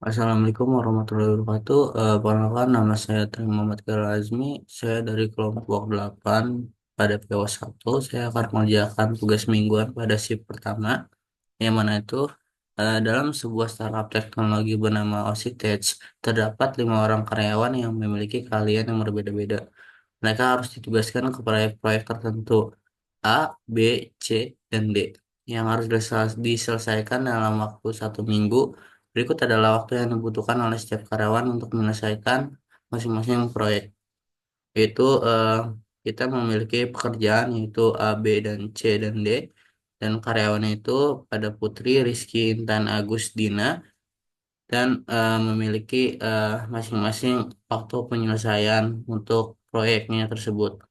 Assalamualaikum warahmatullahi wabarakatuh. Perkenalkan nama saya Tri Muhammad Khairul Azmi. Saya dari kelompok 8 pada PO 1. Saya akan mengerjakan tugas mingguan pada shift pertama, yang mana itu dalam sebuah startup teknologi bernama Ositech, terdapat 5 orang karyawan yang memiliki keahlian yang berbeda-beda. Mereka harus ditugaskan ke proyek-proyek tertentu A, B, C, dan D yang harus diselesaikan dalam waktu 1 minggu. Berikut adalah waktu yang dibutuhkan oleh setiap karyawan untuk menyelesaikan masing-masing proyek. Yaitu kita memiliki pekerjaan yaitu A, B, dan C, dan D. Dan karyawannya itu pada Putri, Rizky, Intan, Agus, Dina. Dan memiliki masing-masing waktu penyelesaian untuk proyeknya tersebut,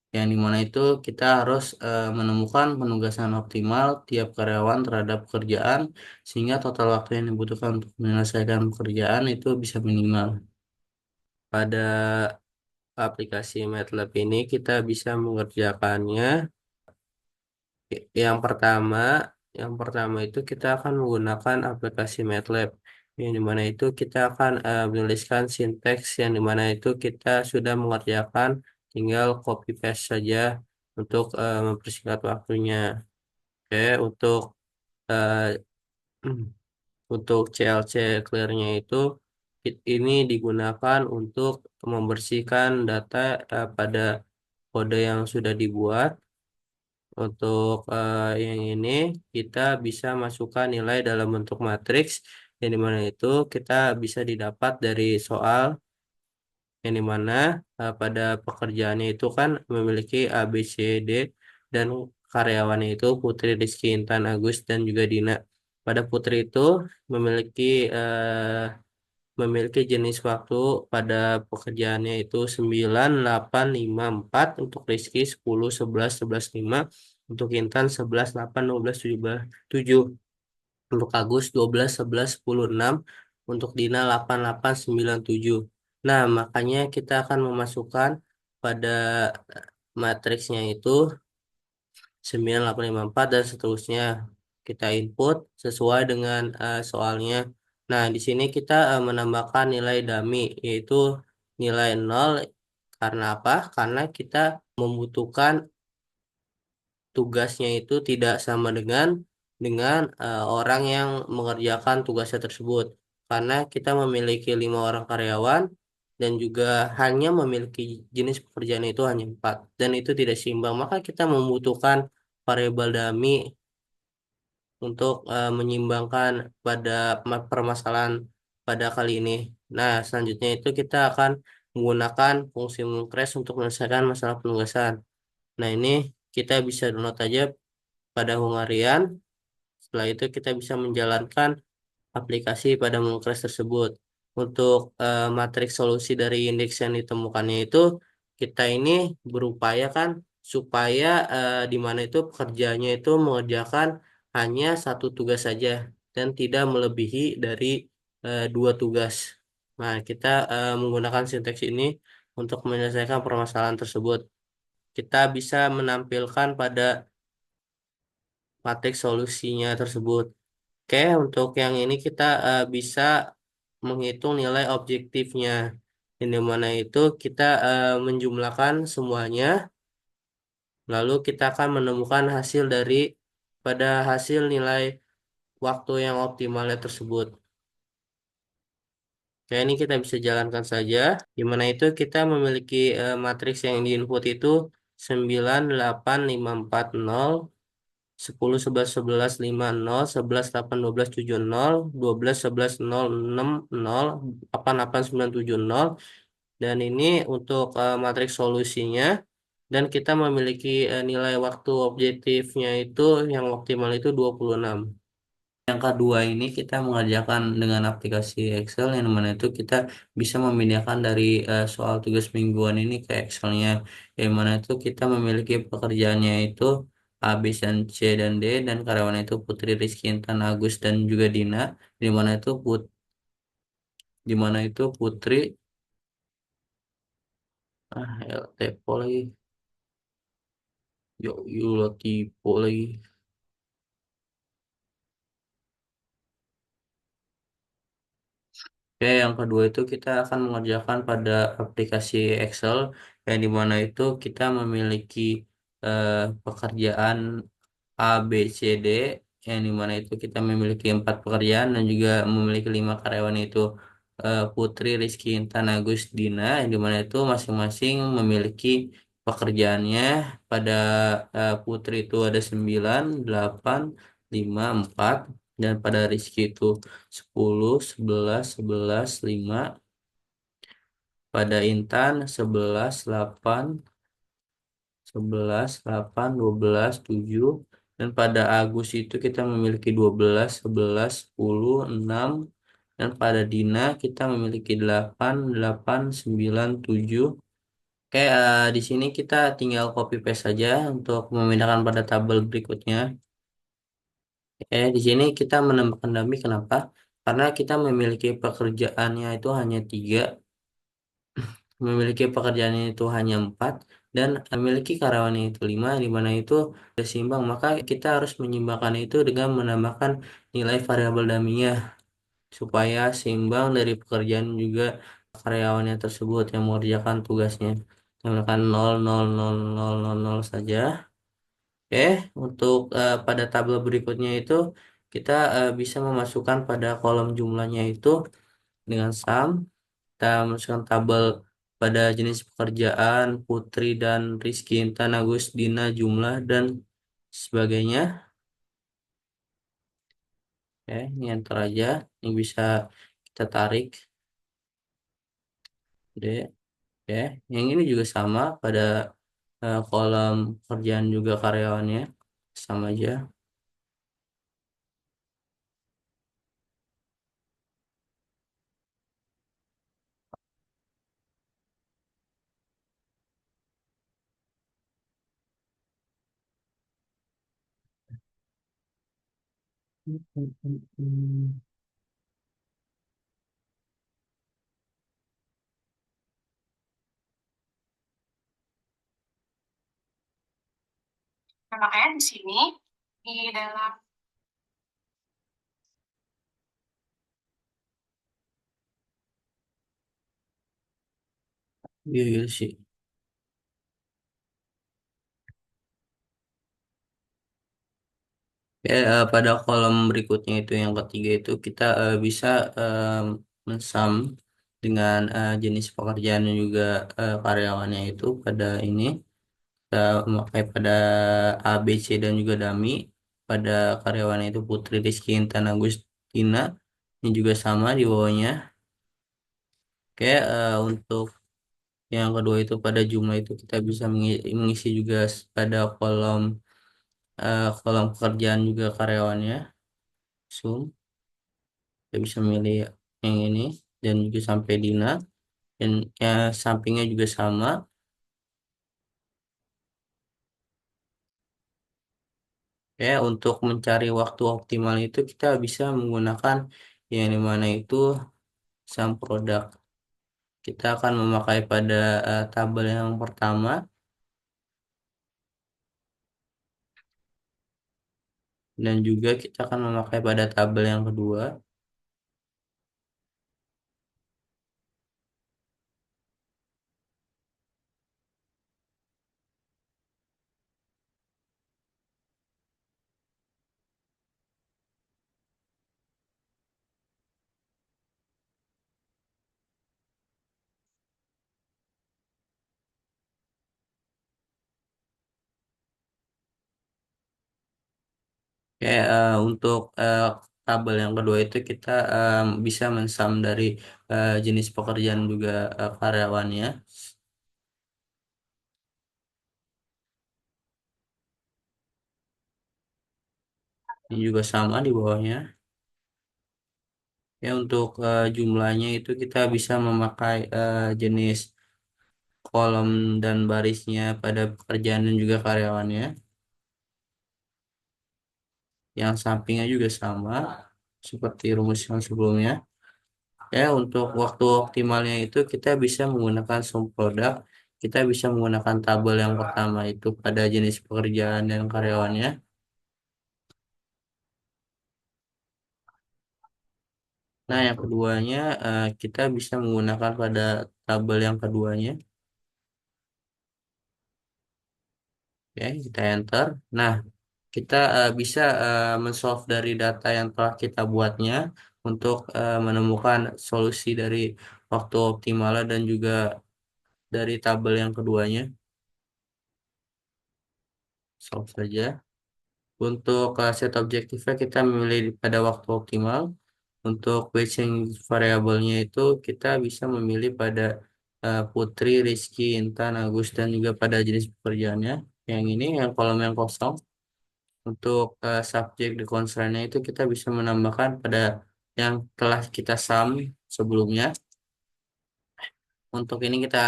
yang dimana itu kita harus menemukan penugasan optimal tiap karyawan terhadap pekerjaan sehingga total waktu yang dibutuhkan untuk menyelesaikan pekerjaan itu bisa minimal. Pada aplikasi MATLAB ini kita bisa mengerjakannya. Yang pertama, yang pertama itu kita akan menggunakan aplikasi MATLAB, yang dimana itu kita akan menuliskan sinteks, yang dimana itu kita sudah mengerjakan, tinggal copy paste saja untuk mempersingkat waktunya. Oke, untuk eh, untuk CLC clearnya itu ini digunakan untuk membersihkan data pada kode yang sudah dibuat. Untuk yang ini kita bisa masukkan nilai dalam bentuk matriks, yang dimana itu kita bisa didapat dari soal, yang dimana pada pekerjaannya itu kan memiliki A, B, C, D, dan karyawannya itu Putri, Rizky, Intan, Agus, dan juga Dina. Pada Putri itu memiliki memiliki jenis waktu pada pekerjaannya itu 9, 8, 5, 4, untuk Rizky 10, 11, 11, 5, untuk Intan 11, 8, 12, 17, 7, untuk Agus 12, 11, 10, 6, untuk Dina 8, 8, 9, 7. Nah, makanya kita akan memasukkan pada matriksnya itu 9, 8, 5, 4, dan seterusnya. Kita input sesuai dengan soalnya. Nah, di sini kita menambahkan nilai dummy, yaitu nilai 0. Karena apa? Karena kita membutuhkan tugasnya itu tidak sama dengan orang yang mengerjakan tugasnya tersebut. Karena kita memiliki 5 orang karyawan dan juga hanya memiliki jenis pekerjaan itu hanya 4, dan itu tidak seimbang. Maka kita membutuhkan variabel dummy untuk menyeimbangkan pada permasalahan pada kali ini. Nah, selanjutnya itu kita akan menggunakan fungsi mengcrash untuk menyelesaikan masalah penugasan. Nah, ini kita bisa download aja pada Hungarian. Setelah itu kita bisa menjalankan aplikasi pada Mongcrash tersebut. Untuk matriks solusi dari indeks yang ditemukannya itu, kita ini berupaya kan supaya di mana itu pekerjaannya itu mengerjakan hanya satu tugas saja dan tidak melebihi dari 2 tugas. Nah, kita menggunakan sinteks ini untuk menyelesaikan permasalahan tersebut. Kita bisa menampilkan pada matriks solusinya tersebut. Oke, untuk yang ini kita bisa menghitung nilai objektifnya. Yang mana itu kita menjumlahkan semuanya, lalu kita akan menemukan hasil dari pada hasil nilai waktu yang optimalnya tersebut. Oke, ini kita bisa jalankan saja. Di mana itu kita memiliki matriks yang diinput itu 9, 8, 5, 4, 0, 10, 11, 11, 5, 0, 11, 8, 12, 7, 0, 12, 11, 0, 6, 0, 8, 8, 9, 7, 0. Dan ini untuk matriks solusinya. Dan kita memiliki nilai waktu objektifnya itu yang optimal itu 26. Yang kedua ini kita mengerjakan dengan aplikasi Excel, yang mana itu kita bisa memindahkan dari soal tugas mingguan ini ke Excelnya, yang mana itu kita memiliki pekerjaannya itu A, B, dan C, dan D, dan karyawan itu Putri, Rizky, Intan, Agus, dan juga Dina, di mana itu di mana itu Putri, typo lagi, yuk typo lagi. Oke, yang kedua itu kita akan mengerjakan pada aplikasi Excel yang dimana itu kita memiliki eh, pekerjaan A, B, C, D yang dimana itu kita memiliki empat pekerjaan dan juga memiliki lima karyawan itu Putri, Rizky, Intan, Agus, Dina yang dimana itu masing-masing memiliki pekerjaannya pada Putri itu ada 9, 8, 5, 4 dan pada Rizky itu 10, 11, 11, 5 pada Intan 11, 8, 11, 8, 12, 7 dan pada Agus itu kita memiliki 12, 11, 10, 6 dan pada Dina kita memiliki 8, 8, 9, 7. Oke, di sini kita tinggal copy paste saja untuk memindahkan pada tabel berikutnya. Di sini kita menambahkan dummy kenapa? Karena kita memiliki pekerjaannya itu hanya tiga, memiliki pekerjaan itu hanya empat, dan memiliki karyawan itu lima, di mana itu sudah seimbang. Maka kita harus menyimbangkan itu dengan menambahkan nilai variabel dummy-nya supaya seimbang dari pekerjaan juga karyawannya tersebut yang mengerjakan tugasnya. Menggunakan 0, 0, 0, 0, 0, 0 saja. Oke, untuk pada tabel berikutnya itu kita bisa memasukkan pada kolom jumlahnya itu dengan sum. Kita masukkan tabel pada jenis pekerjaan Putri dan Rizky, Intan, Agus, Dina, jumlah dan sebagainya. Oke, ini enter aja. Ini bisa kita tarik. D. Oke, yang ini juga sama pada kolom pekerjaan juga karyawannya. Sama aja. Nah, makanya di sini di dalam Iya, iya sih. Ya, pada kolom berikutnya itu yang ketiga itu kita bisa mensum dengan jenis pekerjaan dan juga karyawannya itu pada ini kita memakai pada A, B, C dan juga dummy pada karyawannya itu Putri, Rizky, Intan, Agustina ini juga sama di bawahnya. Oke, untuk yang kedua itu pada jumlah itu kita bisa mengisi juga pada kolom pekerjaan juga karyawannya. Zoom. Kita bisa milih yang ini dan juga sampai Dina dan ya, sampingnya juga sama ya. Untuk mencari waktu optimal itu kita bisa menggunakan yang dimana itu sum produk. Kita akan memakai pada tabel yang pertama dan juga kita akan memakai pada tabel yang kedua. Ya, untuk tabel yang kedua itu kita bisa mensum dari jenis pekerjaan juga karyawannya. Ini juga sama di bawahnya. Ya, untuk jumlahnya itu kita bisa memakai jenis kolom dan barisnya pada pekerjaan dan juga karyawannya. Yang sampingnya juga sama seperti rumus yang sebelumnya. Ya, untuk waktu optimalnya itu kita bisa menggunakan sum produk. Kita bisa menggunakan tabel yang pertama itu pada jenis pekerjaan dan karyawannya. Nah, yang keduanya kita bisa menggunakan pada tabel yang keduanya. Oke, kita enter. Nah, kita bisa men-solve dari data yang telah kita buatnya untuk menemukan solusi dari waktu optimal dan juga dari tabel yang keduanya. Solve saja. Untuk set objektifnya kita memilih pada waktu optimal. Untuk batching variabelnya itu kita bisa memilih pada Putri, Rizky, Intan, Agus, dan juga pada jenis pekerjaannya. Yang ini yang kolom yang kosong. Untuk subjek di constraint-nya itu kita bisa menambahkan pada yang telah kita sum sebelumnya. Untuk ini kita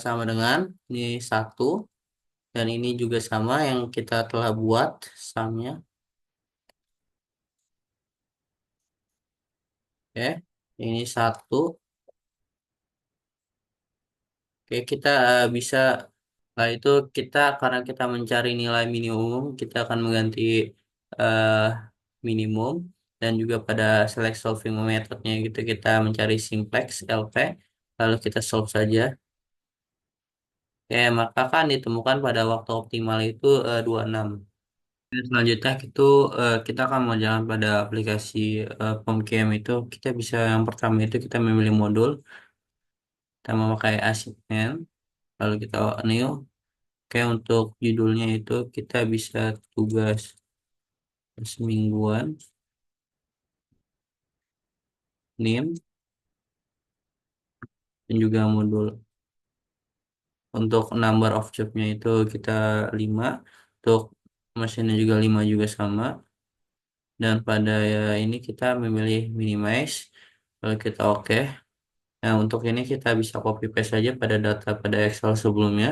sama dengan ini satu dan ini juga sama yang kita telah buat sumnya. Oke, ini satu. Oke, kita bisa lah itu kita karena kita mencari nilai minimum, kita akan mengganti eh, minimum dan juga pada select solving methodnya gitu kita mencari simplex LP lalu kita solve saja. Ya, maka kan ditemukan pada waktu optimal itu 26. Dan selanjutnya itu kita akan menjalankan pada aplikasi POMCAM itu kita bisa yang pertama itu kita memilih modul, kita memakai assignment, lalu kita new. Oke, untuk judulnya itu kita bisa tugas semingguan, NIM, dan juga modul. Untuk number of jobnya itu kita 5, untuk mesinnya juga 5 juga sama. Dan pada ya, ini kita memilih minimize, lalu kita oke. Nah, untuk ini kita bisa copy paste saja pada data pada Excel sebelumnya,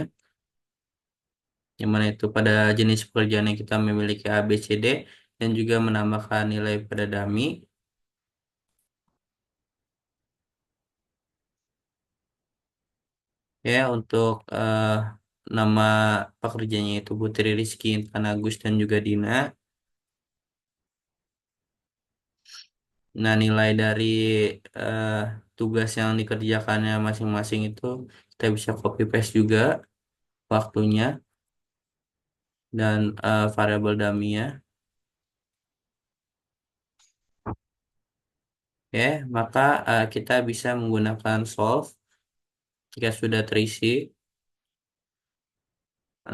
yang mana itu pada jenis pekerjaan yang kita memiliki A, B, C, D, dan juga menambahkan nilai pada dummy. Ya, untuk nama pekerjaannya itu Putri Rizky, Intan Agus, dan juga Dina. Nah, nilai dari eh, tugas yang dikerjakannya masing-masing itu kita bisa copy paste juga waktunya dan variabel dummy-nya. Oke, maka kita bisa menggunakan solve jika sudah terisi.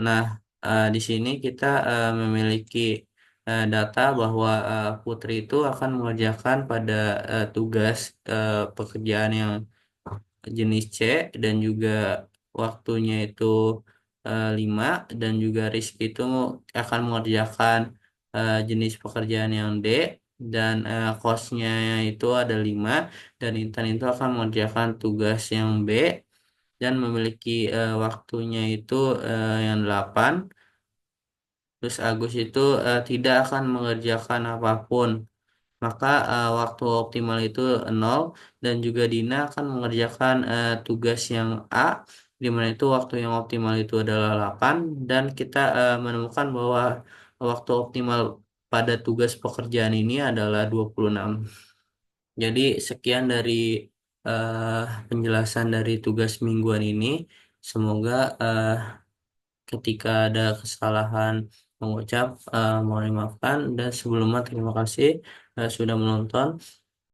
Nah, di sini kita memiliki data bahwa Putri itu akan mengerjakan pada tugas pekerjaan yang jenis C dan juga waktunya itu 5 dan juga Rizky itu akan mengerjakan jenis pekerjaan yang D dan cost-nya itu ada 5 dan Intan itu akan mengerjakan tugas yang B dan memiliki waktunya itu yang 8. Terus Agus itu tidak akan mengerjakan apapun. Maka waktu optimal itu 0 dan juga Dina akan mengerjakan tugas yang A di mana itu waktu yang optimal itu adalah 8 dan kita menemukan bahwa waktu optimal pada tugas pekerjaan ini adalah 26. Jadi sekian dari eh, penjelasan dari tugas mingguan ini. Semoga ketika ada kesalahan mengucap mohon dimaafkan dan sebelumnya terima kasih sudah menonton.